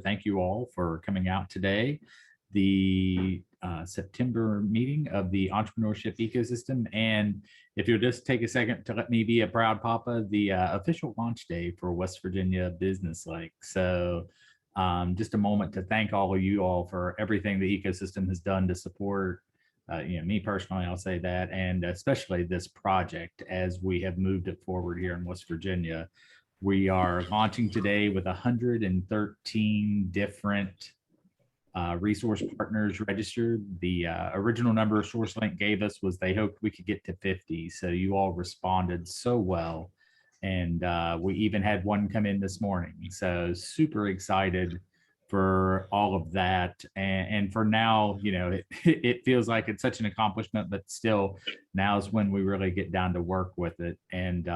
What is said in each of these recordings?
Thank you all for coming out today. The September meeting of the entrepreneurship ecosystem. And if you'll just take a second to let me be a proud papa, the official launch day for West Virginia Business Link. So just a moment to thank all of you all for everything the ecosystem has done to support me personally, I'll say that, and especially this project as we have moved it forward here in West Virginia. We are launching today with 113 different resource partners registered. The original number SourceLink gave us was they hoped we could get to 50. So you all responded so well. And we even had one come in this morning. So super excited for all of that. And for now, it feels like it's such an accomplishment, but still now is when we really get down to work with it and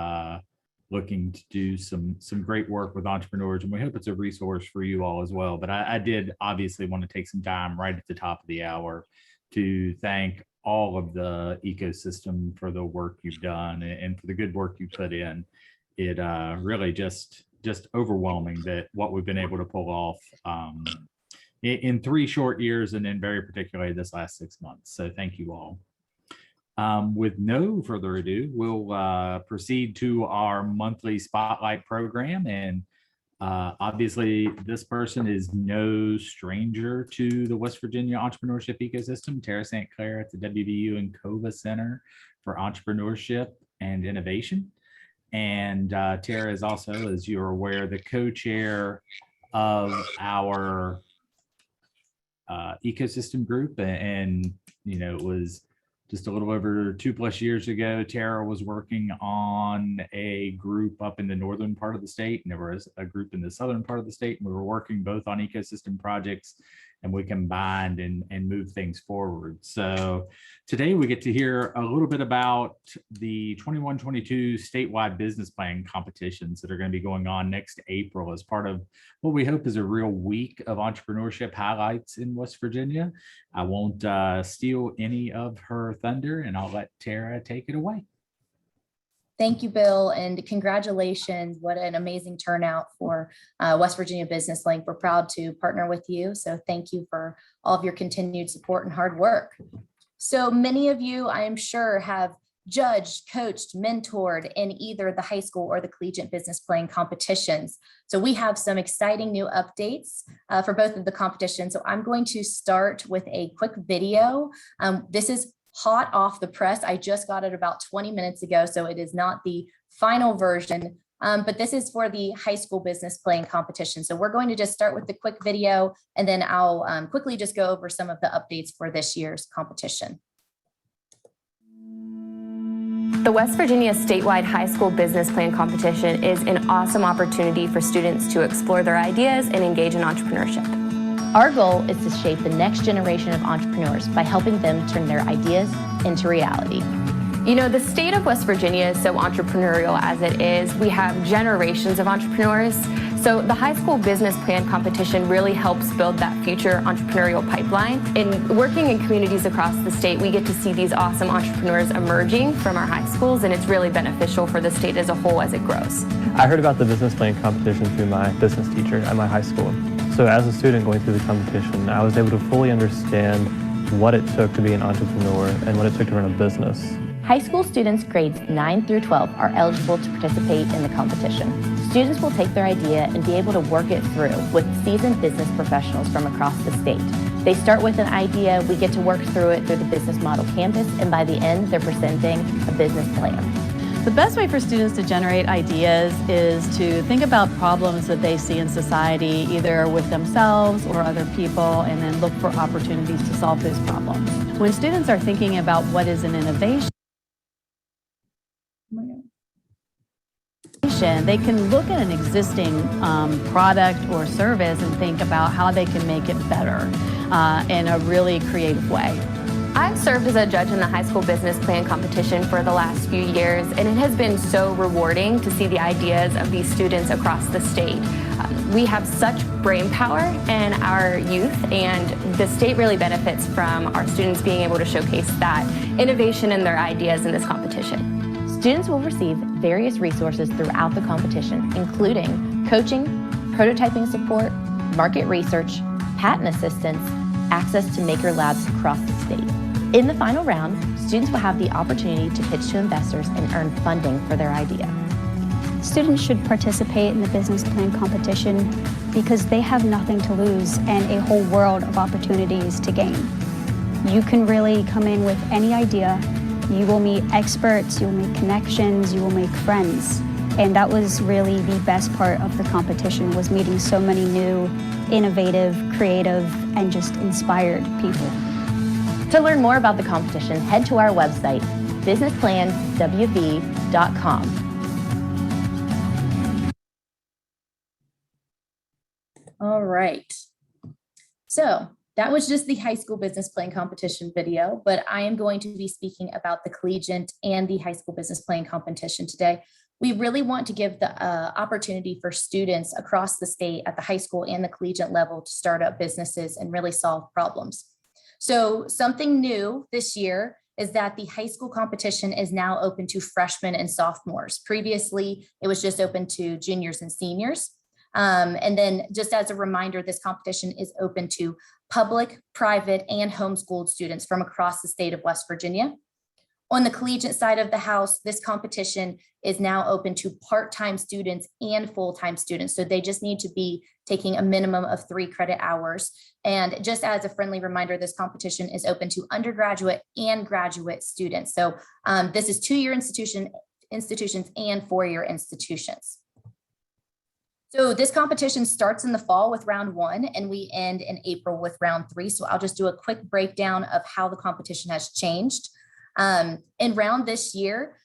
looking to do some great work with entrepreneurs. And we hope it's a resource for you all as well. But I did obviously want to take some time right at the top of the hour to thank all of the ecosystem for the work you've done and for the good work you put in. It really just overwhelming that what we've been able to pull off in 3 short years, and then very particularly this last 6 months. So thank you all. With no further ado, we'll proceed to our monthly spotlight program. And obviously this person is no stranger to the West Virginia entrepreneurship ecosystem. Tara St. Clair at the WVU Encova Center for Entrepreneurship and Innovation. And Tara is also, as you're aware, the co-chair of our ecosystem group. And, it was just a little over 2+ years ago, Tara was working on a group up in the northern part of the state, and there was a group in the southern part of the state, and we were working both on ecosystem projects, and we combined and moved things forward. So today we get to hear a little bit about the 21-22 statewide business plan competitions that are going to be going on next April as part of what we hope is a real week of entrepreneurship highlights in West Virginia. I won't steal any of her thunder, and I'll let Tara take it away. Thank you, Bill, and congratulations. What an amazing turnout for West Virginia Business Link. We're proud to partner with you. So thank you for all of your continued support and hard work. So many of you, I am sure, have judged, coached, mentored in either the high school or the collegiate business plan competitions. So we have some exciting new updates for both of the competitions. So I'm going to start with a quick video. This is hot off the press. I just got it about 20 minutes ago, so it is not the final version, but this is for the high school business plan competition. So we're going to just start with the quick video, and then I'll quickly just go over some of the updates for this year's competition. The West Virginia Statewide High School Business Plan Competition is an awesome opportunity for students to explore their ideas and engage in entrepreneurship. Our goal is to shape the next generation of entrepreneurs by helping them turn their ideas into reality. The state of West Virginia is so entrepreneurial as it is. We have generations of entrepreneurs. So the high school business plan competition really helps build that future entrepreneurial pipeline. In working in communities across the state, we get to see these awesome entrepreneurs emerging from our high schools, and it's really beneficial for the state as a whole as it grows. I heard about the business plan competition through my business teacher at my high school. So as a student going through the competition, I was able to fully understand what it took to be an entrepreneur and what it took to run a business. High school students grades 9 through 12 are eligible to participate in the competition. Students will take their idea and be able to work it through with seasoned business professionals from across the state. They start with an idea, we get to work through it through the business model campus, and by the end, they're presenting a business plan. The best way for students to generate ideas is to think about problems that they see in society, either with themselves or other people, and then look for opportunities to solve those problems. When students are thinking about what is an innovation, they can look at an existing product or service and think about how they can make it better in a really creative way. I've served as a judge in the high school business plan competition for the last few years, and it has been so rewarding to see the ideas of these students across the state. We have such brain power in our youth, and the state really benefits from our students being able to showcase that innovation in their ideas in this competition. Students will receive various resources throughout the competition, including coaching, prototyping support, market research, patent assistance, access to maker labs across the state. In the final round, students will have the opportunity to pitch to investors and earn funding for their idea. Students should participate in the business plan competition because they have nothing to lose and a whole world of opportunities to gain. You can really come in with any idea. You will meet experts, you will make connections, you will make friends. And that was really the best part of the competition, was meeting so many new, innovative, creative, and just inspired people. To learn more about the competition, head to our website, businessplanwv.com. All right. So that was just the high school business plan competition video, but I am going to be speaking about the collegiate and the high school business plan competition today. We really want to give the opportunity for students across the state at the high school and the collegiate level to start up businesses and really solve problems. So something new this year is that the high school competition is now open to freshmen and sophomores. Previously, it was just open to juniors and seniors. And then just as a reminder, this competition is open to public, private, and homeschooled students from across the state of West Virginia. On the collegiate side of the house, this competition is now open to part-time students and full-time students. So they just need to be taking a minimum of 3 credit hours. And just as a friendly reminder, this competition is open to undergraduate and graduate students. So this is 2-year institutions and 4-year institutions. So this competition starts in the fall with round 1 and we end in April with round 3. So I'll just do a quick breakdown of how the competition has changed. In round 1 this year,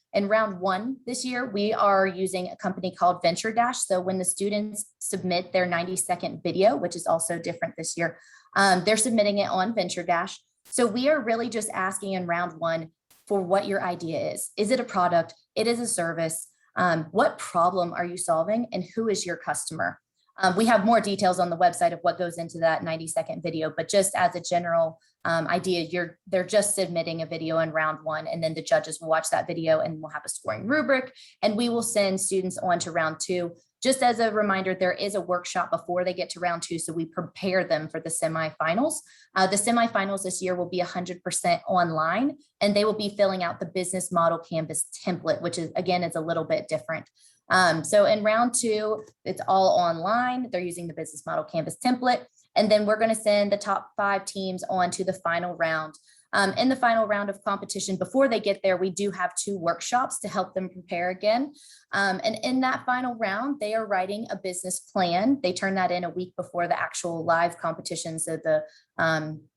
we are using a company called Venture Dash. So when the students submit their 90-second video, which is also different this year, they're submitting it on Venture Dash. So we are really just asking in round 1 for what your idea is. Is it a product? It is a service. What problem are you solving and who is your customer? We have more details on the website of what goes into that 90-second video, but just as a general idea, they're just submitting a video in round 1, and then the judges will watch that video and we'll have a scoring rubric, and we will send students on to round 2. Just as a reminder, there is a workshop before they get to round 2, so we prepare them for the semifinals. The semifinals this year will be 100% online, and they will be filling out the business model canvas template, which is, again, is a little bit different. So in round 2, it's all online. They're using the business model canvas template. And then we're going to send the top 5 teams on to the final round. In the final round of competition, before they get there, we do have 2 workshops to help them prepare again. And in that final round, they are writing a business plan. They turn that in a week before the actual live competition. So the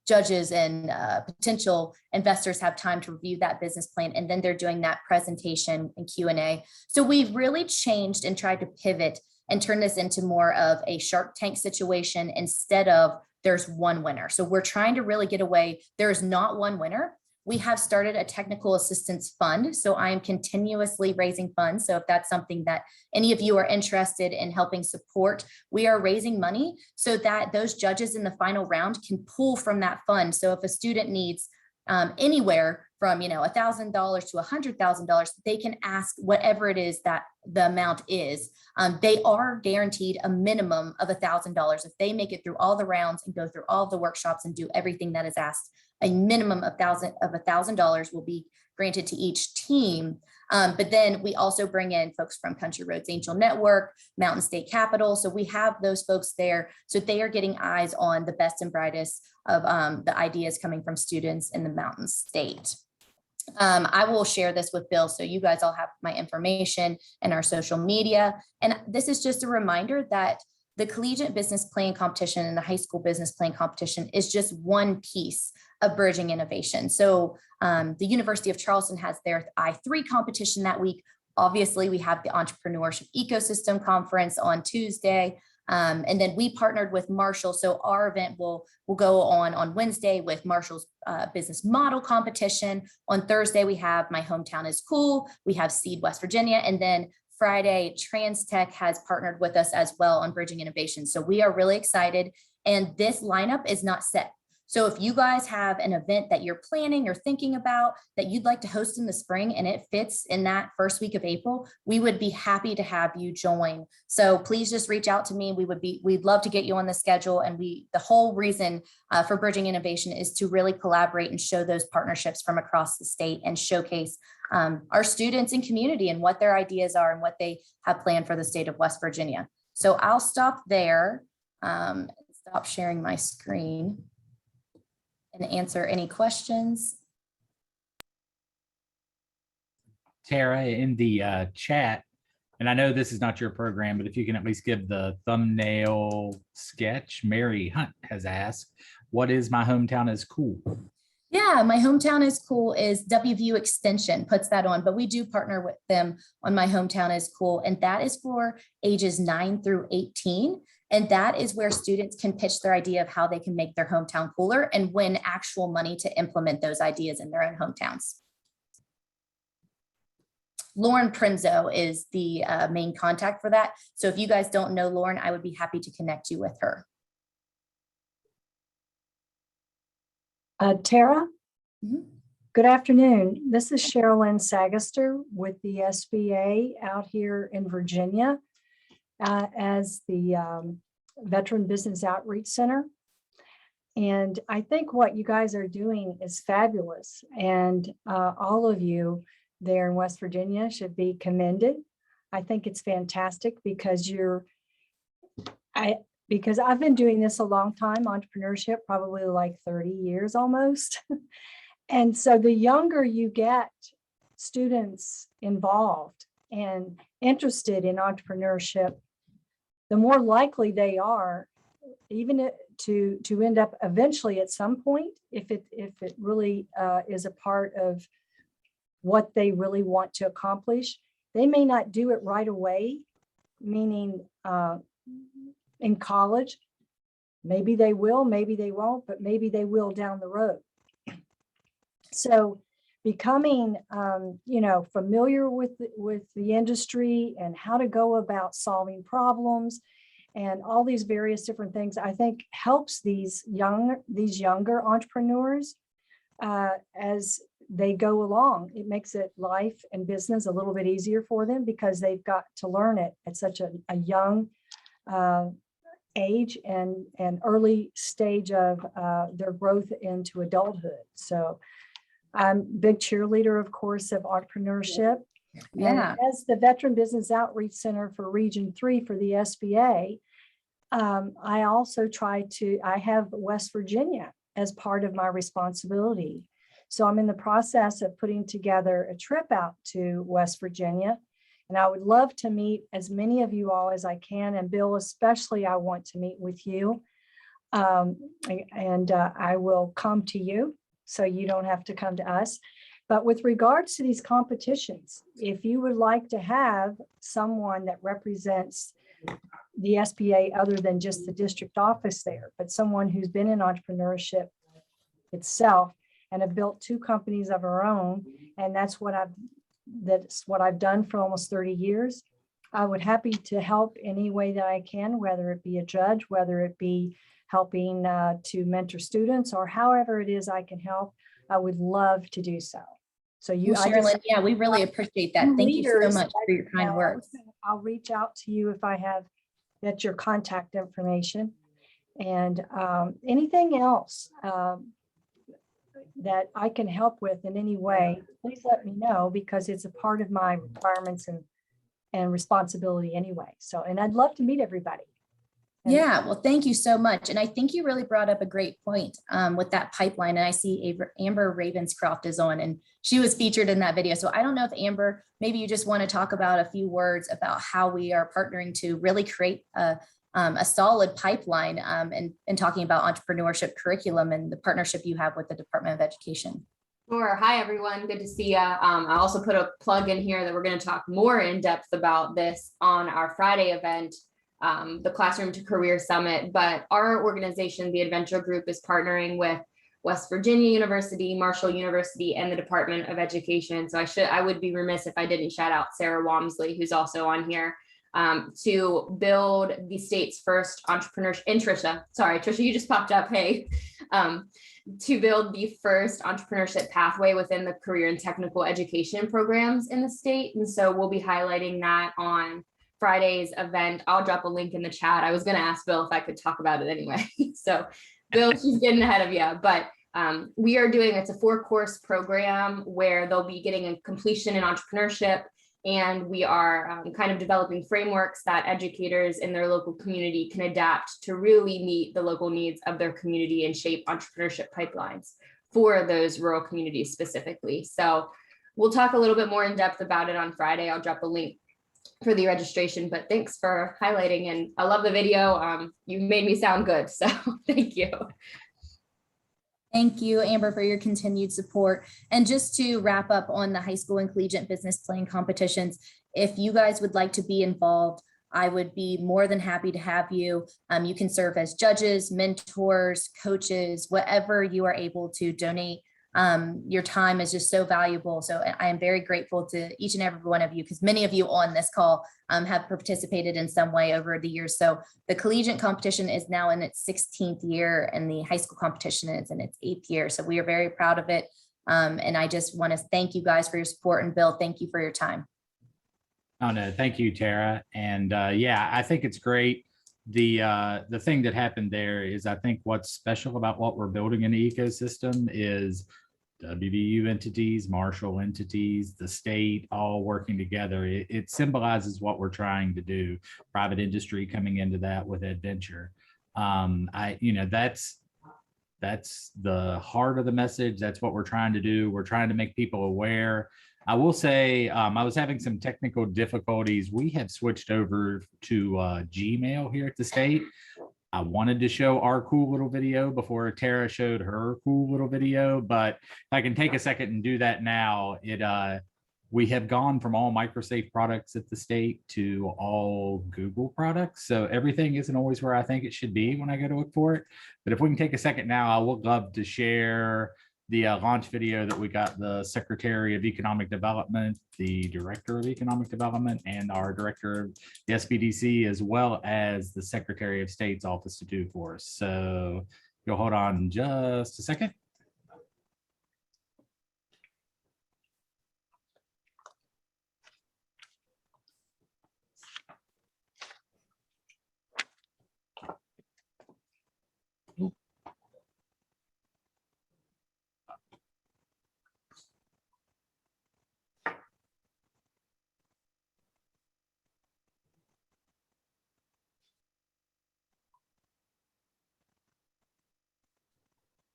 judges and potential investors have time to review that business plan. And then they're doing that presentation and Q&A. So we've really changed and tried to pivot and turn this into more of a Shark Tank situation instead of there's one winner. So we're trying to really get away. There is not one winner. We have started a technical assistance fund. So I am continuously raising funds. So if that's something that any of you are interested in helping support, we are raising money so that those judges in the final round can pull from that fund. So if a student needs anywhere from $1,000 to $100,000, they can ask whatever it is that the amount is. They are guaranteed a minimum of $1,000 if they make it through all the rounds and go through all the workshops and do everything that is asked. A minimum of $1,000 will be granted to each team. But then we also bring in folks from Country Roads Angel Network, Mountain State Capital. So we have those folks there. So they are getting eyes on the best and brightest of the ideas coming from students in the Mountain State. I will share this with Bill, so you guys all have my information and our social media. And this is just a reminder that the collegiate business plan competition and the high school business plan competition is just one piece of bridging innovation. So the University of Charleston has their I3 competition that week. Obviously, we have the Entrepreneurship Ecosystem Conference on Tuesday. And then we partnered with Marshall. So our event will go on Wednesday with Marshall's business model competition. On Thursday, we have My Hometown is Cool. We have Seed West Virginia. And then Friday, Trans Tech has partnered with us as well on Bridging Innovation. So we are really excited. And this lineup is not set. So if you guys have an event that you're planning or thinking about that you'd like to host in the spring and it fits in that first week of April, we would be happy to have you join. So please just reach out to me. We'd love to get you on the schedule. And the whole reason for Bridging Innovation is to really collaborate and show those partnerships from across the state and showcase our students and community and what their ideas are and what they have planned for the state of West Virginia. So I'll stop there, stop sharing my screen, and answer any questions. Tara, in the chat, and I know this is not your program, but if you can at least give the thumbnail sketch, Mary Hunt has asked, what is My Hometown is Cool? Yeah, My Hometown is Cool is WVU Extension puts that on, but we do partner with them on My Hometown is Cool. And that is for ages 9 through 18. And that is where students can pitch their idea of how they can make their hometown cooler and win actual money to implement those ideas in their own hometowns. Lauren Prinzo is the main contact for that. So if you guys don't know Lauren, I would be happy to connect you with her. Tara, good afternoon. This is Sherilyn Sagaster with the SBA out here in Virginia as the Veteran Business Outreach Center. And I think what you guys are doing is fabulous. And all of you there in West Virginia should be commended. I think it's fantastic because because I've been doing this a long time, entrepreneurship, probably like 30 years almost. And so the younger you get students involved and interested in entrepreneurship, the more likely they are even to end up eventually at some point, if it really is a part of what they really want to accomplish. They may not do it right away, meaning in college, maybe they will, maybe they won't, but maybe they will down the road. So becoming, familiar with the industry and how to go about solving problems and all these various different things, I think helps these younger entrepreneurs as they go along. It makes it life and business a little bit easier for them because they've got to learn it at such a young age and early stage of their growth into adulthood. So I'm a big cheerleader, of course, of entrepreneurship. Yeah. And as the Veteran Business Outreach Center for Region 3 for the SBA, I also I have West Virginia as part of my responsibility. So I'm in the process of putting together a trip out to West Virginia. And I would love to meet as many of you all as I can. And Bill, especially, I want to meet with you. I will come to you so you don't have to come to us. But with regards to these competitions, if you would like to have someone that represents the SBA other than just the district office there, but someone who's been in entrepreneurship itself and have built 2 companies of our own, and that's what I've done for almost 30 years. I would happy to help any way that I can, whether it be a judge, whether it be helping to mentor students, or however it is I can help. I would love to do so. So Sherilyn, yeah, we really appreciate that. Thank you so much for your kind words. I'll reach out to you if I have your contact information, and anything else that I can help with in any way, please let me know, because it's a part of my requirements and responsibility anyway. So, and I'd love to meet everybody. Yeah, well, thank you so much. And I think you really brought up a great point with that pipeline. And I see Amber Ravenscroft is on, and she was featured in that video. So I don't know if Amber, maybe you just want to talk about a few words about how we are partnering to really create a solid pipeline and talking about entrepreneurship curriculum and the partnership you have with the Department of Education. Sure. Hi, everyone. Good to see you. I also put a plug in here that we're going to talk more in depth about this on our Friday event, the Classroom to Career Summit. But our organization, the Adventure Group, is partnering with West Virginia University, Marshall University, and the Department of Education. So I would be remiss if I didn't shout out Sarah Walmsley, who's also on here, to build the state's first entrepreneurship. Trisha, you just popped up. Hey, to build the first entrepreneurship pathway within the career and technical education programs in the state. And so we'll be highlighting that on Friday's event. I'll drop a link in the chat. I was going to ask Bill if I could talk about it anyway. So Bill, she's getting ahead of you, but we are doing, it's a 4-course program where they'll be getting a completion in entrepreneurship. And we are kind of developing frameworks that educators in their local community can adapt to really meet the local needs of their community and shape entrepreneurship pipelines for those rural communities specifically. So we'll talk a little bit more in depth about it on Friday. I'll drop a link for the registration, but thanks for highlighting. And I love the video. You made me sound good. So thank you. Thank you, Amber, for your continued support. And just to wrap up on the high school and collegiate business playing competitions, if you guys would like to be involved, I would be more than happy to have you. You can serve as judges, mentors, coaches, whatever you are able to donate. Your time is just so valuable. So I am very grateful to each and every one of you, because many of you on this call have participated in some way over the years. So the collegiate competition is now in its 16th year and the high school competition is in its 8th year. So we are very proud of it. And I just want to thank you guys for your support, and Bill, thank you for your time. Oh, no, thank you, Tara. And yeah, I think it's great. The thing that happened there is, I think what's special about what we're building in the ecosystem is WVU entities, Marshall entities, the state, all working together. It symbolizes what we're trying to do. Private industry coming into that with adventure. That's the heart of the message. That's what we're trying to do. We're trying to make people aware. I will say, I was having some technical difficulties. We have switched over to Gmail here at the state. I wanted to show our cool little video before Tara showed her cool little video, but if I can take a second and do that now, we have gone from all microsafe products at the state to all Google products. So everything isn't always where I think it should be when I go to look for it. But if we can take a second now, I would love to share the launch video that we got the Secretary of Economic Development, the Director of Economic Development, and our Director of the SBDC, as well as the Secretary of State's office to do for us. So you'll hold on just a second.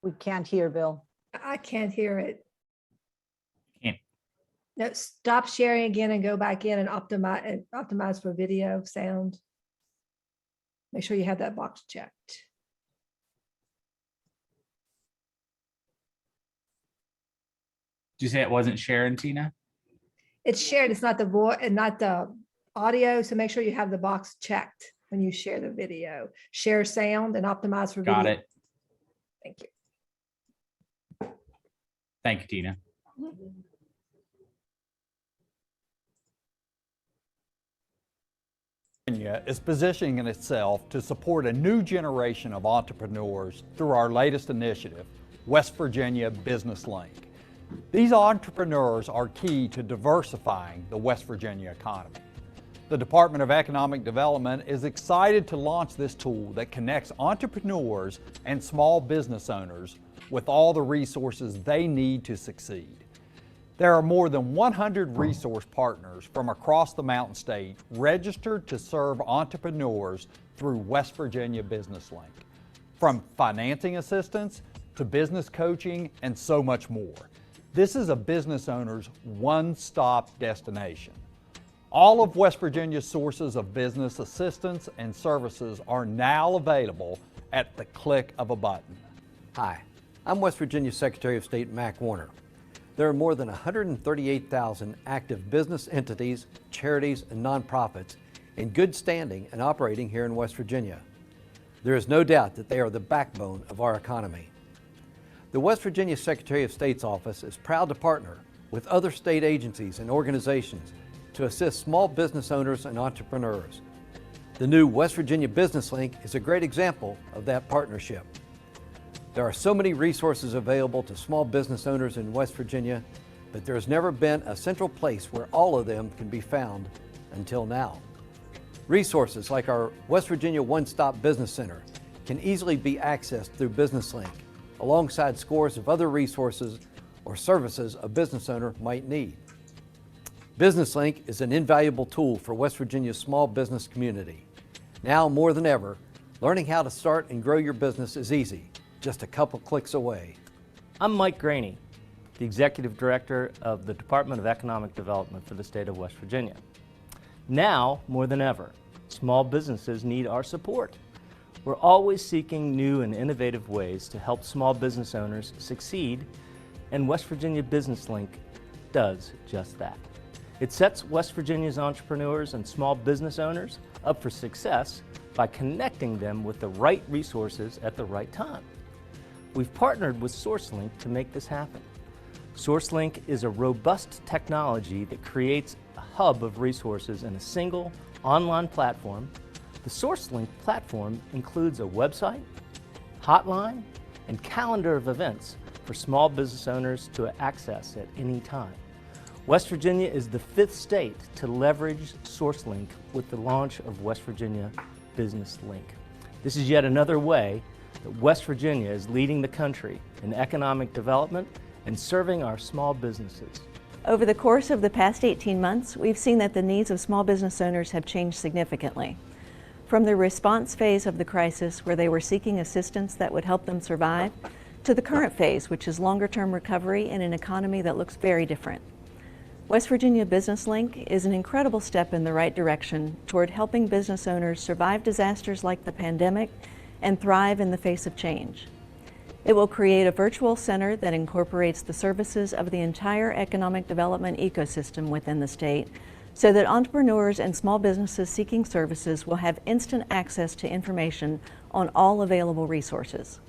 We can't hear Bill. I can't hear it. Can't. No, stop sharing again and go back in and optimize for video sound. Make sure you have that box checked. Did you say it wasn't sharing, Tina? It's shared. It's not the voice and not the audio. So make sure you have the box checked when you share the video. Share sound and optimize for video. Got it. Thank you. Thank you, Tina. Virginia is positioning itself to support a new generation of entrepreneurs through our latest initiative, West Virginia Business Link. These entrepreneurs are key to diversifying the West Virginia economy. The Department of Economic Development is excited to launch this tool that connects entrepreneurs and small business owners with all the resources they need to succeed. There are more than 100 resource partners from across the Mountain State registered to serve entrepreneurs through West Virginia Business Link, from financing assistance to business coaching and so much more. This is a business owner's one-stop destination. All of West Virginia's sources of business assistance and services are now available at the click of a button. Hi, I'm West Virginia Secretary of State Mac Warner. There are more than 138,000 active business entities, charities, and nonprofits in good standing and operating here in West Virginia. There is no doubt that they are the backbone of our economy. The West Virginia Secretary of State's office is proud to partner with other state agencies and organizations to assist small business owners and entrepreneurs. The new West Virginia Business Link is a great example of that partnership. There are so many resources available to small business owners in West Virginia, but there has never been a central place where all of them can be found until now. Resources like our West Virginia One-Stop Business Center can easily be accessed through BusinessLink, alongside scores of other resources or services a business owner might need. BusinessLink is an invaluable tool for West Virginia's small business community. Now more than ever, learning how to start and grow your business is easy, just a couple clicks away. I'm Mike Graney, the Executive Director of the Department of Economic Development for the state of West Virginia. Now, more than ever, small businesses need our support. We're always seeking new and innovative ways to help small business owners succeed, and West Virginia BusinessLink does just that. It sets West Virginia's entrepreneurs and small business owners up for success by connecting them with the right resources at the right time. We've partnered with SourceLink to make this happen. SourceLink is a robust technology that creates a hub of resources in a single online platform. The SourceLink platform includes a website, hotline, and calendar of events for small business owners to access at any time. West Virginia is the 5th state to leverage SourceLink with the launch of West Virginia BusinessLink. This is yet another way that West Virginia is leading the country in economic development and serving our small businesses. Over the course of the past 18 months, we've seen that the needs of small business owners have changed significantly. From the response phase of the crisis, where they were seeking assistance that would help them survive, to the current phase, which is longer-term recovery in an economy that looks very different. West Virginia BusinessLink is an incredible step in the right direction toward helping business owners survive disasters like the pandemic and thrive in the face of change. It will create a virtual center that incorporates the services of the entire economic development ecosystem within the state, so that entrepreneurs and small businesses seeking services will have instant access to information on all available resources.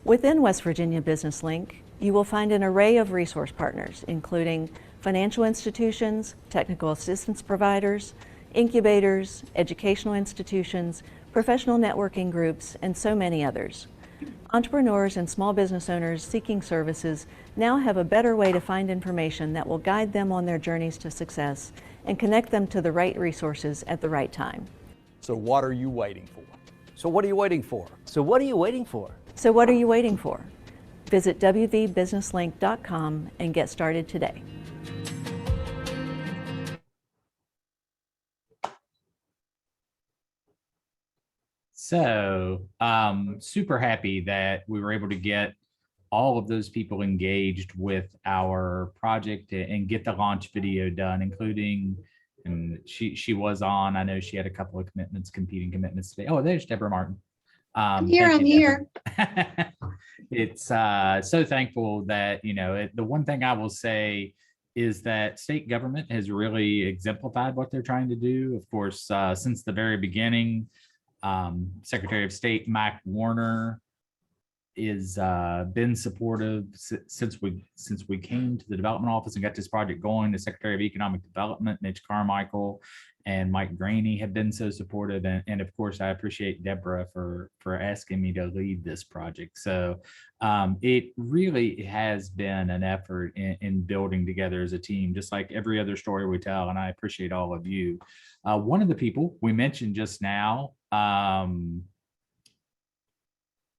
Within West Virginia BusinessLink, you will find an array of resource partners, including financial institutions, technical assistance providers, incubators, educational institutions, professional networking groups, and so many others. Entrepreneurs and small business owners seeking services now have a better way to find information that will guide them on their journeys to success and connect them to the right resources at the right time. So what are you waiting for? So what are you waiting for? So what are you waiting for? So what are you waiting for? Visit wvbusinesslink.com and get started today. So super happy that we were able to get all of those people engaged with our project and get the launch video done, including, and she was on, I know she had a couple of competing commitments today. Oh, there's Deborah Martin. I'm here. It's so thankful that, the one thing I will say is that state government has really exemplified what they're trying to do. Of course, since the very beginning, Secretary of State Mike Warner is been supportive since we came to the development office and got this project going. The Secretary of Economic Development, Mitch Carmichael, and Mike Graney have been so supportive. And of course, I appreciate Deborah for asking me to lead this project. So it really has been an effort in building together as a team, just like every other story we tell. And I appreciate all of you. One of the people we mentioned just now,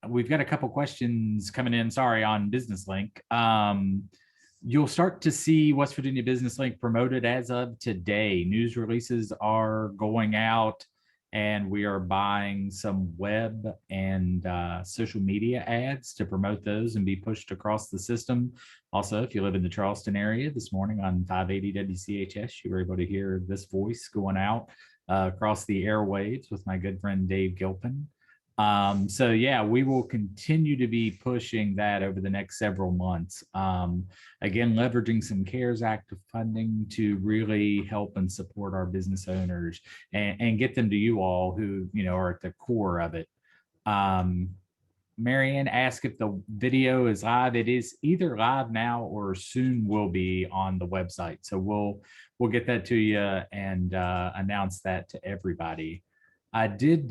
we've got a couple questions coming in, sorry, on BusinessLink. You'll start to see West Virginia BusinessLink promoted as of today. News releases are going out, and we are buying some web and social media ads to promote those and be pushed across the system. Also, if you live in the Charleston area, this morning on 580 WCHS, you were able to hear this voice going out across the airwaves with my good friend Dave Gilpin. So yeah, we will continue to be pushing that over the next several months. Again, leveraging some CARES Act funding to really help and support our business owners and get them to you all who, are at the core of it. Marianne asked if the video is live. It is either live now or soon will be on the website. So we'll get that to you and announce that to everybody. I did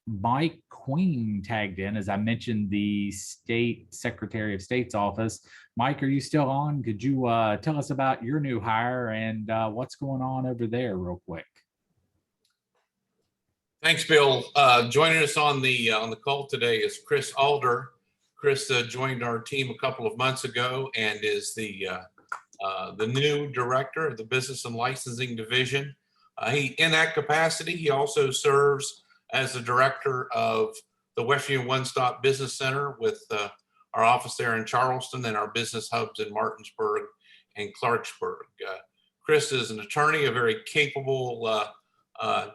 Mike Queen tagged in, as I mentioned, the State Secretary of State's office. Mike, are you still on? Could you tell us about your new hire and what's going on over there real quick? Thanks, Bill. Joining us on the call today is Chris Alder. Chris joined our team a couple of months ago and is the new director of the Business and Licensing Division. In that capacity, he also serves as the director of the West Virginia One Stop Business Center with our office there in Charleston and our business hubs in Martinsburg and Clarksburg. Chris is an attorney, a very capable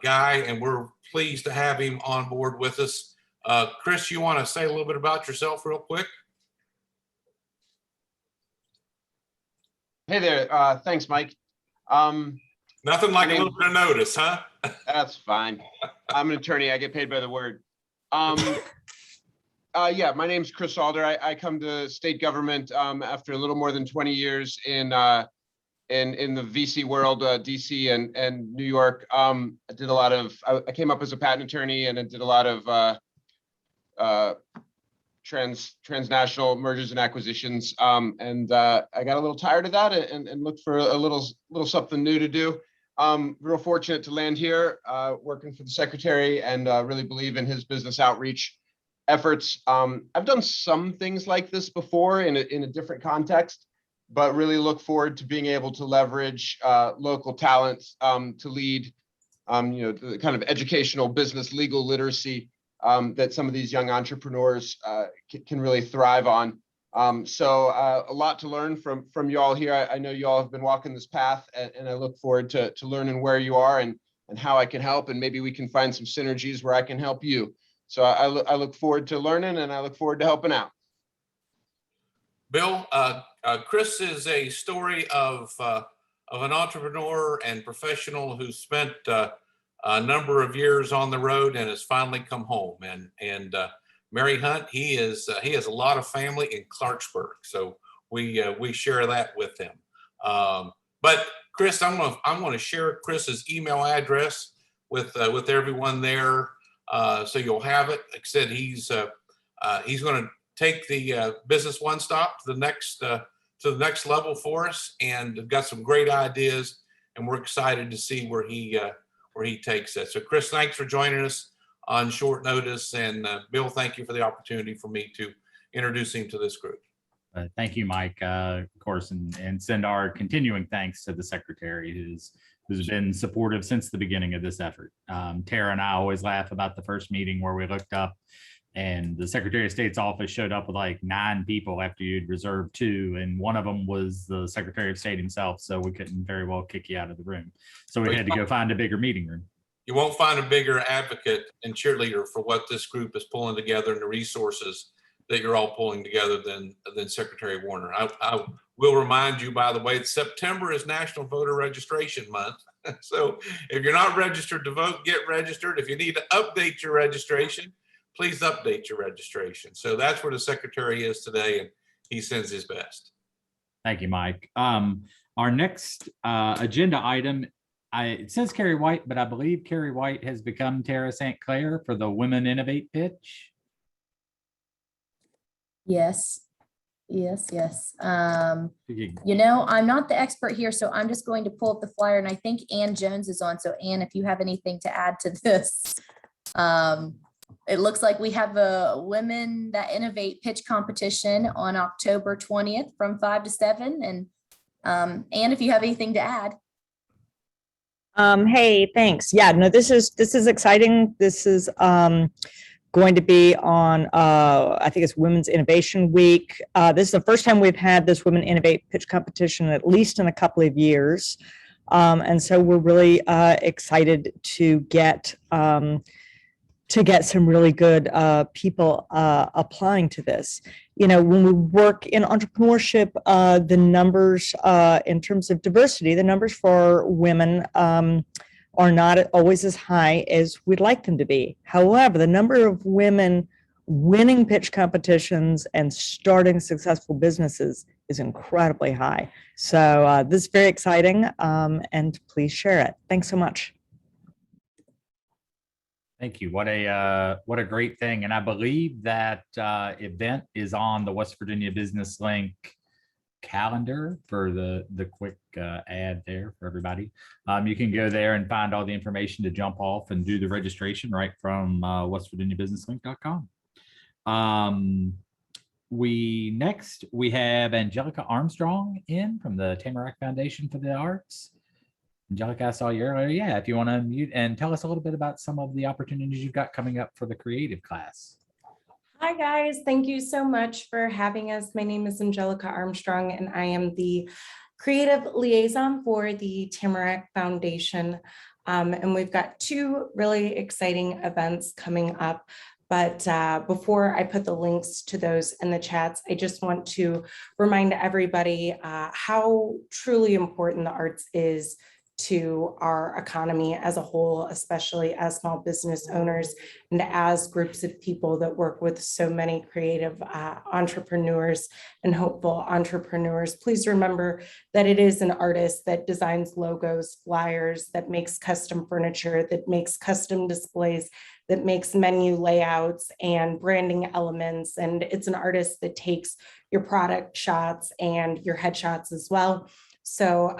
guy, and we're pleased to have him on board with us. Chris, you want to say a little bit about yourself real quick? Hey there. Thanks, Mike. Nothing like a little bit of notice, huh? That's fine. I'm an attorney. I get paid by the word. Yeah, my name's Chris Alder. I come to state government after a little more than 20 years in the VC world, DC and New York. I did a lot of, I came up as a patent attorney and I did a lot of transnational mergers and acquisitions. I got a little tired of that and looked for a little something new to do. Real fortunate to land here, working for the secretary, and really believe in his business outreach efforts. I've done some things like this before in a different context, but really look forward to being able to leverage local talent to lead, the kind of educational business legal literacy that some of these young entrepreneurs can really thrive on. So a lot to learn from you all here. I know you all have been walking this path, and I look forward to learning where you are and how I can help, and maybe we can find some synergies where I can help you. So I look forward to learning, and I look forward to helping out. Bill, Chris is a story of an entrepreneur and professional who spent a number of years on the road and has finally come home. And Mary Hunt, he has a lot of family in Clarksburg, so we share that with him. But Chris, I'm going to share Chris's email address with everyone there, so you'll have it. Like I said, he's going to take the Business One Stop to the next level for us, and got some great ideas, and we're excited to see where he takes it. So Chris, thanks for joining us on short notice, and Bill, thank you for the opportunity for me to introduce him to this group. Thank you, Mike, of course, and send our continuing thanks to the secretary who's been supportive since the beginning of this effort. Tara and I always laugh about the first meeting where we looked up and the Secretary of State's office showed up with like 9 people after you'd reserved 2, and one of them was the Secretary of State himself, so we couldn't very well kick you out of the room. So we had to go find a bigger meeting room. You won't find a bigger advocate and cheerleader for what this group is pulling together and the resources that you're all pulling together than Secretary Warner. I will remind you, by the way, that September is National Voter Registration Month. So if you're not registered to vote, get registered. If you need to update your registration, please update your registration. So that's where the secretary is today, and he sends his best. Thank you, Mike. Our next agenda item, it says Carrie White, but I believe Carrie White has become Tara St. Clair for the Women Innovate pitch. Yes. I'm not the expert here, so I'm just going to pull up the flyer, and I think Ann Jones is on. So Ann, if you have anything to add to this. It looks like we have a Women That Innovate pitch competition on October 20th from 5 to 7. And Ann, if you have anything to add. Hey, thanks. Yeah, no, this is exciting. This is going to be on, I think it's Women's Innovation Week. This is the first time we've had this Women Innovate pitch competition, at least in a couple of years. And so we're really excited to get some really good people applying to this. When we work in entrepreneurship, the numbers in terms of diversity, the numbers for women are not always as high as we'd like them to be. However, the number of women winning pitch competitions and starting successful businesses is incredibly high. So this is very exciting, and please share it. Thanks so much. Thank you. What a great thing. And I believe that event is on the West Virginia Business Link calendar for the quick ad there for everybody. You can go there and find all the information to jump off and do the registration right from westvirginiabusinesslink.com. We have Angelica Armstrong in from the Tamarack Foundation for the Arts. Angelica, I saw you earlier. Yeah, if you want to unmute and tell us a little bit about some of the opportunities you've got coming up for the creative class. Hi guys, thank you so much for having us. My name is Angelica Armstrong and I am the creative liaison for the Tamarack Foundation. And we've got two really exciting events coming up. But before I put the links to those in the chats, I just want to remind everybody how truly important the arts is to our economy as a whole, especially as small business owners and as groups of people that work with so many creative entrepreneurs and hopeful entrepreneurs. Please remember that it is an artist that designs logos, flyers, that makes custom furniture, that makes custom displays, that makes menu layouts and branding elements. And it's an artist that takes your product shots and your headshots as well. So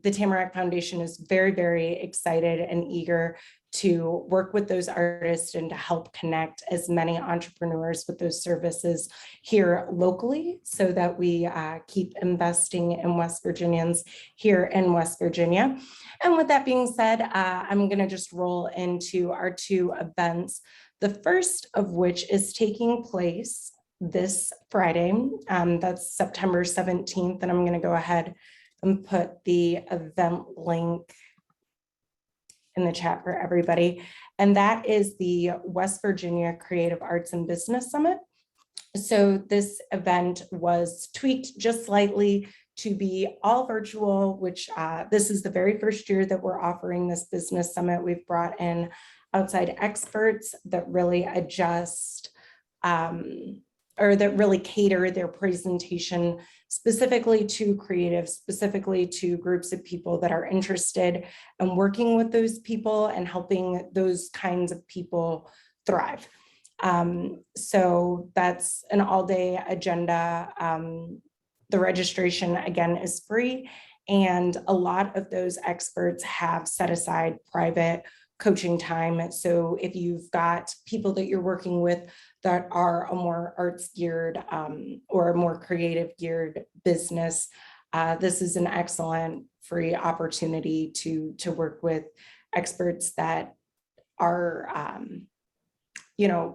the Tamarack Foundation is very, very excited and eager to work with those artists and to help connect as many entrepreneurs with those services here locally so that we keep investing in West Virginians here in West Virginia. And with that being said, I'm going to just roll into our two events, the first of which is taking place this Friday. That's September 17th, and I'm going to go ahead and put the event link in the chat for everybody. And that is the West Virginia Creative Arts and Business Summit. So this event was tweaked just slightly to be all virtual, which this is the very first year that we're offering this business summit. We've brought in outside experts that really adjust or that really cater their presentation specifically to creatives, specifically to groups of people that are interested in working with those people and helping those kinds of people thrive. So that's an all-day agenda. The registration, again, is free, and a lot of those experts have set aside private coaching time. So if you've got people that you're working with that are a more arts geared or a more creative geared business, this is an excellent free opportunity to work with experts that are,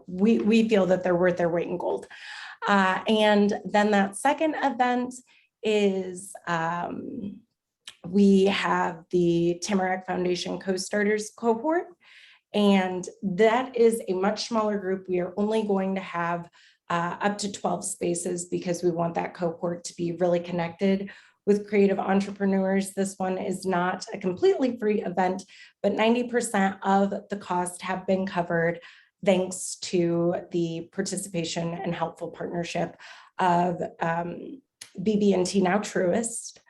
we feel that they're worth their weight in gold. And then that second event is we have the Tamarack Foundation Co-Starters Cohort, and that is a much smaller group. We are only going to have up to 12 spaces because we want that cohort to be really connected with creative entrepreneurs. This one is not a completely free event, but 90% of the cost have been covered thanks to the participation and helpful partnership of BB&T Now Truist.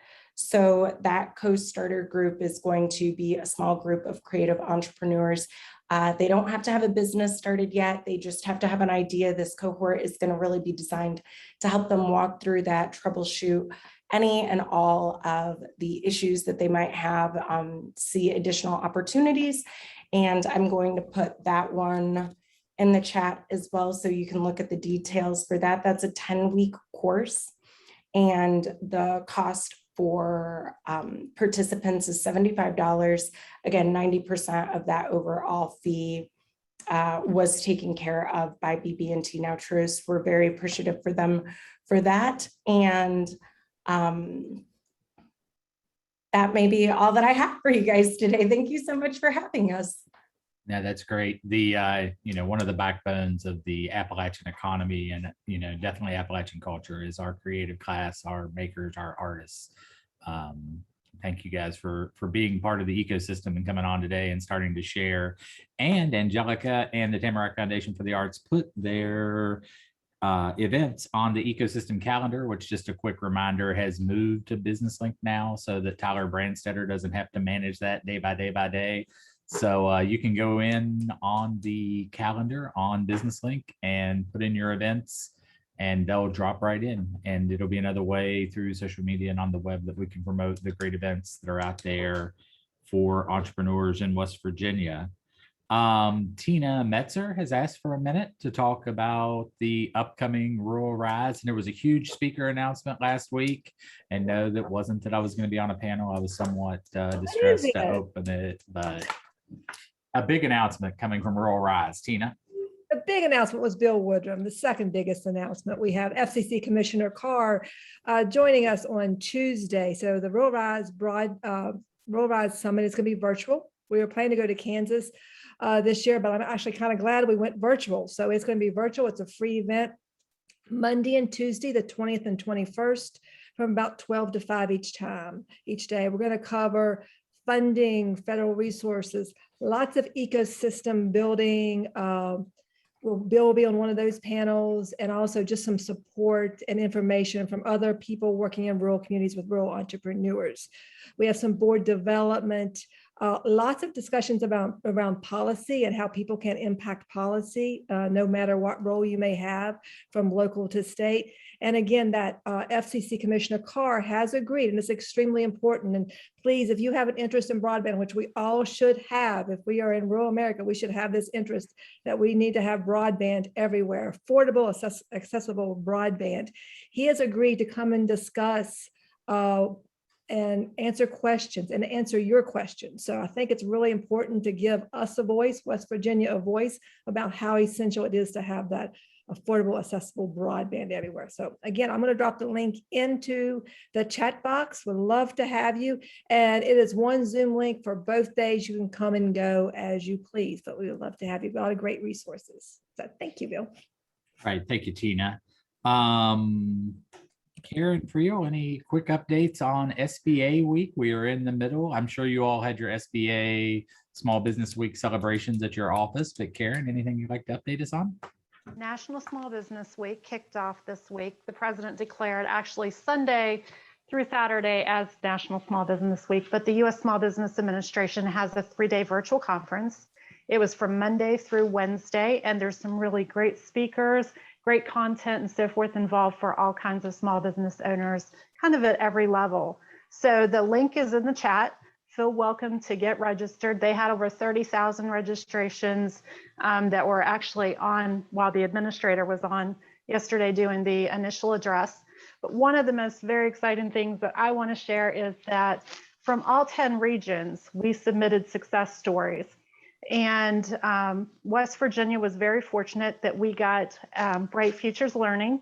So that co-starter group is going to be a small group of creative entrepreneurs. They don't have to have a business started yet. They just have to have an idea. This cohort is going to really be designed to help them walk through that, troubleshoot any and all of the issues that they might have, see additional opportunities. And I'm going to put that one in the chat as well, so you can look at the details for that. That's a 10-week course, and the cost for participants is $75. Again, 90% of that overall fee was taken care of by BB&T Now Truist. We're very appreciative for them for that. And that may be all that I have for you guys today. Thank you so much for having us. Yeah, that's great. The one of the backbones of the Appalachian economy and definitely Appalachian culture is our creative class, our makers, our artists. Thank you guys for being part of the ecosystem and coming on today and starting to share. And Angelica and the Tamarack Foundation for the Arts put their events on the ecosystem calendar, which, just a quick reminder, has moved to Business Link now so that Tyler Brandstetter doesn't have to manage that day by day by day. So you can go in on the calendar on Business Link and put in your events, and they'll drop right in. And it'll be another way through social media and on the web that we can promote the great events that are out there for entrepreneurs in West Virginia. Tina Metzer has asked for a minute to talk about the upcoming Rural Rise. And there was a huge speaker announcement last week. And no, that wasn't that I was going to be on a panel. I was somewhat distressed to open it, but a big announcement coming from Rural Rise. Tina. The big announcement was Bill Woodrum. The second biggest announcement, we have FCC Commissioner Carr joining us on Tuesday. So the Rural Rise Summit is going to be virtual. We were planning to go to Kansas this year, but I'm actually kind of glad we went virtual. So it's going to be virtual. It's a free event Monday and Tuesday, the 20th and 21st, from about 12 to 5 each day. We're going to cover funding, federal resources, lots of ecosystem building. Bill will be on one of those panels, and also just some support and information from other people working in rural communities with rural entrepreneurs. We have some board development, lots of discussions around policy and how people can impact policy, no matter what role you may have, from local to state. And again, that FCC Commissioner Carr has agreed, and it's extremely important. And please, if you have an interest in broadband, which we all should have, if we are in rural America, we should have this interest that we need to have broadband everywhere, affordable, accessible broadband. He has agreed to come and discuss and answer questions and answer your questions. So I think it's really important to give us a voice, West Virginia a voice, about how essential it is to have that affordable, accessible broadband everywhere. So again, I'm going to drop the link into the chat box. Would love to have you. And it is one Zoom link for both days. You can come and go as you please, but we would love to have you. A lot of great resources. So thank you, Bill. All right. Thank you, Tina. Karen Friel, any quick updates on SBA week? We are in the middle. I'm sure you all had your SBA Small Business Week celebrations at your office, but Karen, anything you'd like to update us on? National Small Business Week kicked off this week. The president declared actually Sunday through Saturday as National Small Business Week, but the U.S. Small Business Administration has a 3-day virtual conference. It was from Monday through Wednesday, and there's some really great speakers, great content and so forth involved for all kinds of small business owners, kind of at every level. So the link is in the chat. Feel welcome to get registered. They had over 30,000 registrations that were actually on while the administrator was on yesterday doing the initial address. But one of the most very exciting things that I want to share is that from all 10 regions, we submitted success stories. And West Virginia was very fortunate that we got Bright Futures Learning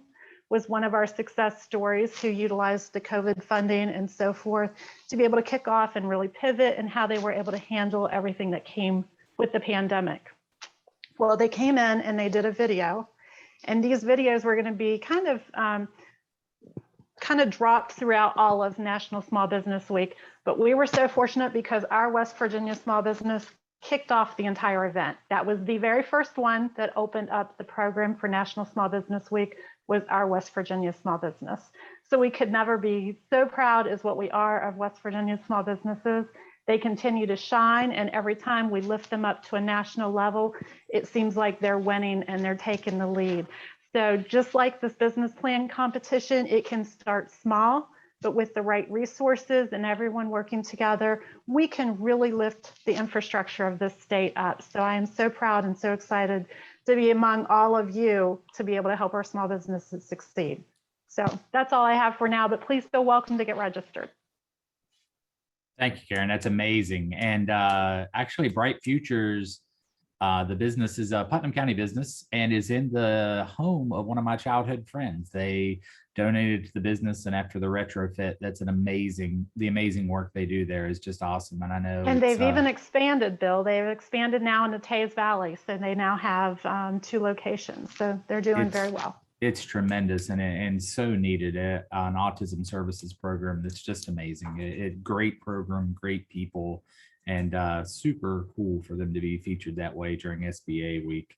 was one of our success stories who utilized the COVID funding and so forth to be able to kick off and really pivot and how they were able to handle everything that came with the pandemic. Well, they came in and they did a video, and these videos were going to be kind of dropped throughout all of National Small Business Week. But we were so fortunate because our West Virginia Small Business kicked off the entire event. That was the very first one that opened up the program for National Small Business Week, was our West Virginia small business. So we could never be so proud as what we are of West Virginia small businesses. They continue to shine, and every time we lift them up to a national level, it seems like they're winning and they're taking the lead. So just like this business plan competition, it can start small, but with the right resources and everyone working together, we can really lift the infrastructure of this state up. So I am so proud and so excited to be among all of you to be able to help our small businesses succeed. So that's all I have for now, but please feel welcome to get registered. Thank you, Karen. That's amazing. And actually, Bright Futures, the business is a Putnam County business and is in the home of one of my childhood friends. They donated to the business, and after the retrofit, that's the amazing work they do there is just awesome. And I know. And they've even expanded, Bill. They've expanded now into Tays Valley, so they now have 2 locations. So they're doing very well. It's tremendous and so needed. An autism services program that's just amazing. Great program, great people, and super cool for them to be featured that way during SBA week.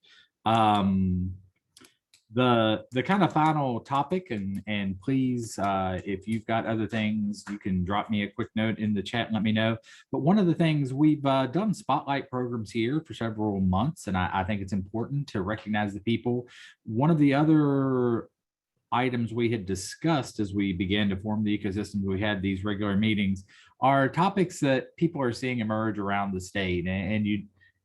The kind of final topic, and please, if you've got other things, you can drop me a quick note in the chat and let me know. But one of the things, we've done spotlight programs here for several months, and I think it's important to recognize the people. One of the other items we had discussed as we began to form the ecosystem, we had these regular meetings, are topics that people are seeing emerge around the state. And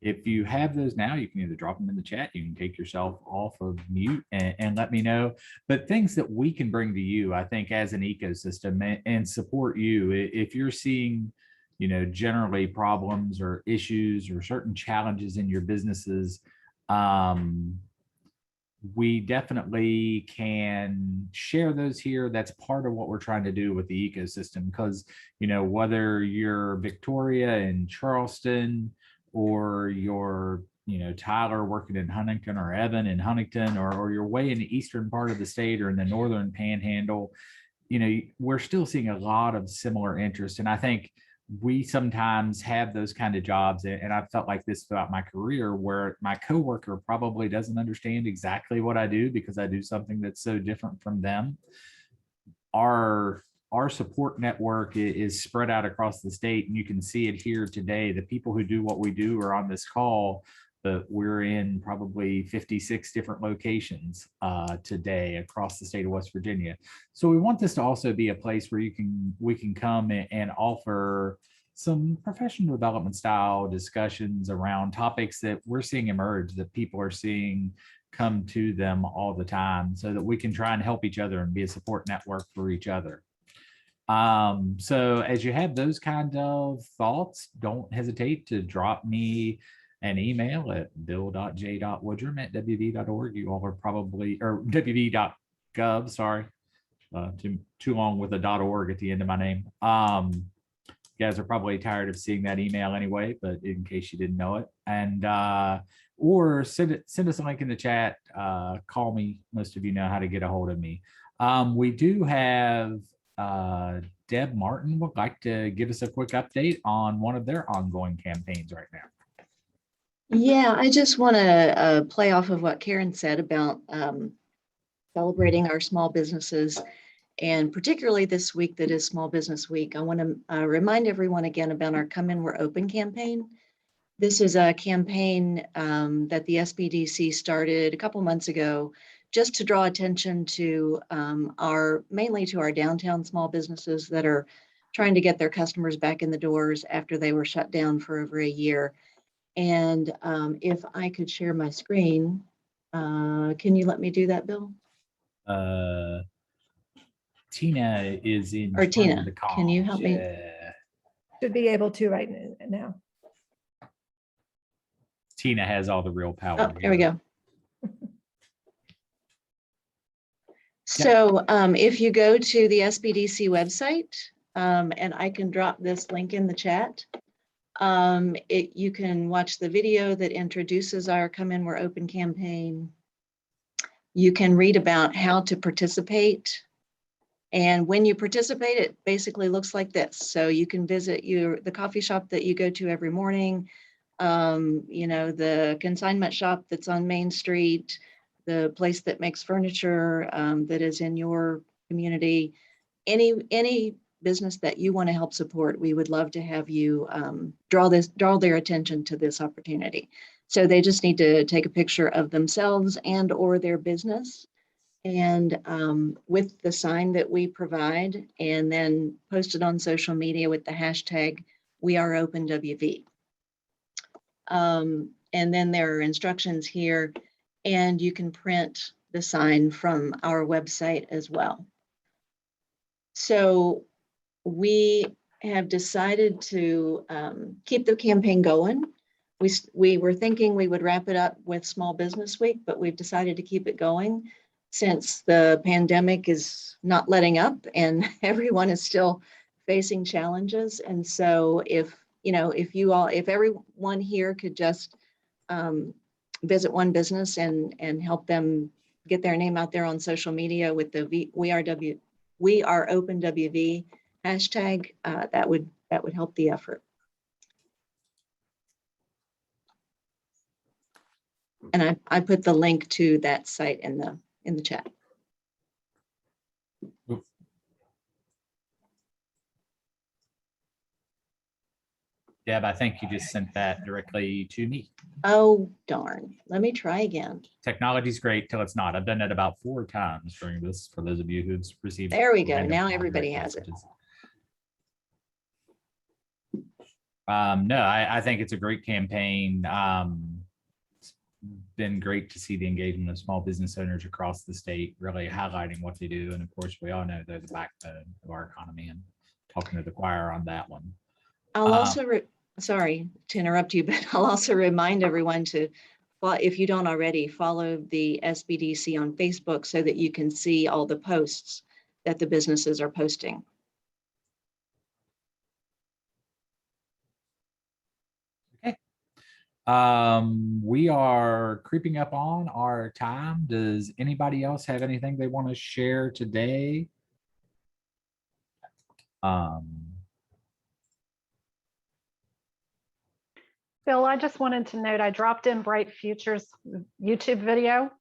if you have those now, you can either drop them in the chat, you can take yourself off of mute and let me know. But things that we can bring to you, I think, as an ecosystem and support you. If you're seeing, generally problems or issues or certain challenges in your businesses, we definitely can share those here. That's part of what we're trying to do with the ecosystem, because, whether you're Victoria and Charleston, or you're, Tyler working in Huntington, or Evan in Huntington, or you're way in the eastern part of the state or in the northern panhandle, we're still seeing a lot of similar interest. And I think we sometimes have those kind of jobs, and I've felt like this throughout my career, where my coworker probably doesn't understand exactly what I do because I do something that's so different from them. Our support network is spread out across the state, and you can see it here today. The people who do what we do are on this call, but we're in probably 56 different locations today across the state of West Virginia. So we want this to also be a place where we can come and offer some professional development style discussions around topics that we're seeing emerge, that people are seeing come to them all the time, so that we can try and help each other and be a support network for each other. So as you have those kind of thoughts, don't hesitate to drop me an email at bill.j.woodrum@wv.org. You all are probably, or wv.gov, sorry, too long with a .org at the end of my name. You guys are probably tired of seeing that email anyway, but in case you didn't know it, and or send us a link in the chat, call me. Most of you know how to get a hold of me. We do have Deb Martin would like to give us a quick update on one of their ongoing campaigns right now. Yeah, I just want to play off of what Karen said about celebrating our small businesses, and particularly this week that is Small Business Week. I want to remind everyone again about our Come In, We're Open campaign. This is a campaign that the SBDC started a couple months ago, just to draw attention to mainly to our downtown small businesses that are trying to get their customers back in the doors after they were shut down for over a year. And if I could share my screen, can you let me do that, Bill? Tina is in. Or Tina, can you help me? Should be able to right now. Tina has all the real power. Oh, there we go. So if you go to the SBDC website, and I can drop this link in the chat, you can watch the video that introduces our Come In, We're Open campaign. You can read about how to participate. And when you participate, it basically looks like this. So you can visit the coffee shop that you go to every morning, the consignment shop that's on Main Street, the place that makes furniture that is in your community, any business that you want to help support, we would love to have you draw their attention to this opportunity. So they just need to take a picture of themselves and or their business, and with the sign that we provide, and then post it on social media with the hashtag #WeAreOpenWV. And then there are instructions here, and you can print the sign from our website as well. So we have decided to keep the campaign going. We were thinking we would wrap it up with Small Business Week, but we've decided to keep it going since the pandemic is not letting up and everyone is still facing challenges. And so if everyone here could just visit one business and help them get their name out there on social media with the We Are Open WV hashtag, that would help the effort. And I put the link to that site in in the chat. Deb, I think you just sent that directly to me. Oh, darn. Let me try again. Technology's great till it's not. I've done that about 4 times during this, for those of you who've received. There we go. random Now direct everybody has it. messages. No, I think it's a great campaign. It's been great to see the engagement of small business owners across the state, really highlighting what they do. And of course, we all know they're the backbone of our economy, and talking to the choir on that one. I'll also, sorry to interrupt you, but I'll also remind everyone to, if you don't already, follow the SBDC on Facebook so that you can see all the posts that the businesses are posting. We are creeping up on our time. Does anybody else have anything they want to share today? Bill, I just wanted to note I dropped in Bright Future's YouTube video.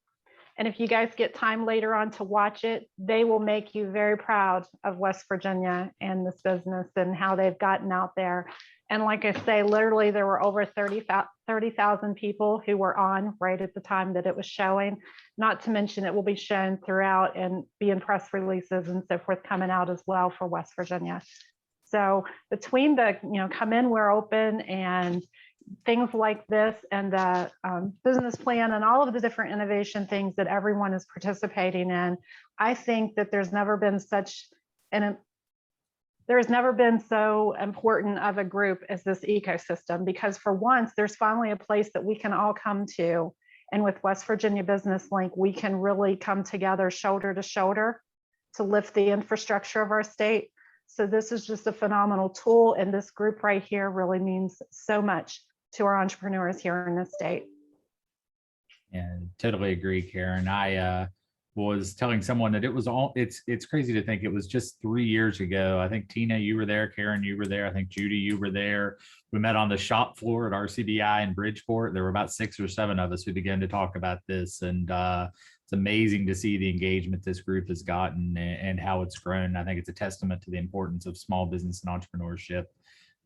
And if you guys get time later on to watch it, they will make you very proud of West Virginia and this business and how they've gotten out there. And like I say, literally there were over 30,000 people who were on right at the time that it was showing. Not to mention it will be shown throughout and be in press releases and so forth coming out as well for West Virginia. So between the, come in, we're open, and things like this, and the business plan and all of the different innovation things that everyone is participating in, I think that there's never been so important of a group as this ecosystem, because for once there's finally a place that we can all come to. And with West Virginia Business Link, we can really come together shoulder to shoulder to lift the infrastructure of our state. So this is just a phenomenal tool. And this group right here really means so much to our entrepreneurs here in this state. Yeah, totally agree, Karen. I was telling someone that it's crazy to think it was just 3 years ago. I think Tina, you were there, Karen, you were there, I think Judy, you were there. We met on the shop floor at RCBI in Bridgeport. There were about 6 or 7 of us who began to talk about this, and it's amazing to see the engagement this group has gotten and how it's grown. I think it's a testament to the importance of small business and entrepreneurship.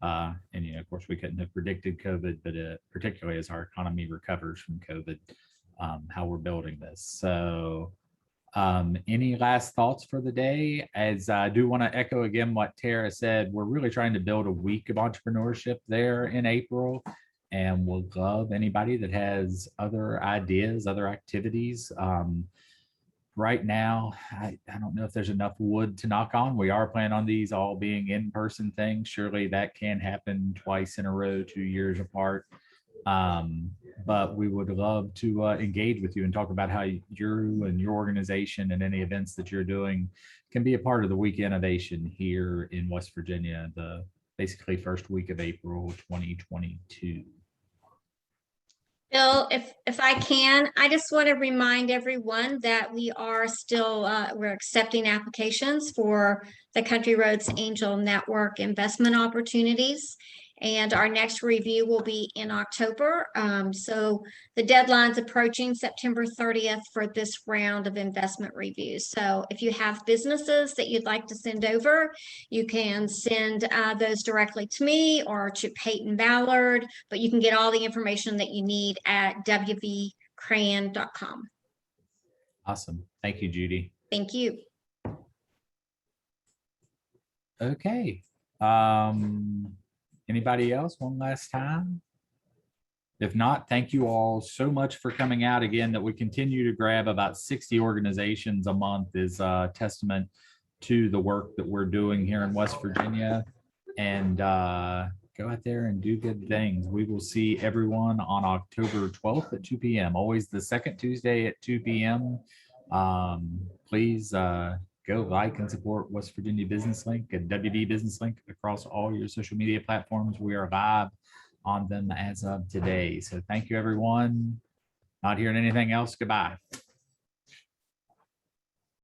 And of course, we couldn't have predicted COVID, but particularly as our economy recovers from COVID, how we're building this. So any last thoughts for the day? As I do want to echo again what Tara said, we're really trying to build a week of entrepreneurship there in April, and we'll love anybody that has other ideas, other activities. Right now, I don't know if there's enough wood to knock on. We are planning on these all being in-person things. Surely that can happen twice in a row, 2 years apart. But we would love to engage with you and talk about how you and your organization and any events that you're doing can be a part of the week innovation here in West Virginia, the basically first week of April 2022. Bill, if I can, I just want to remind everyone that we are still, we're accepting applications for the Country Roads Angel Network investment opportunities. And our next review will be in October. So the deadline's approaching September 30th for this round of investment reviews. So if you have businesses that you'd like to send over, you can send those directly to me or to Peyton Ballard, but you can get all the information that you need at wvcran.com. Awesome. Thank you, Judy. Thank you. Okay. Anybody else one last time? If not, thank you all so much for coming out again. That we continue to grab about 60 organizations a month is a testament to the work that we're doing here in West Virginia. And go out there and do good things. We will see everyone on October 12th at 2 p.m. Always the second Tuesday at 2 p.m. Please go like and support West Virginia Business Link and WV Business Link across all your social media platforms. We are live on them as of today. So thank you, everyone. Not hearing anything else. Goodbye.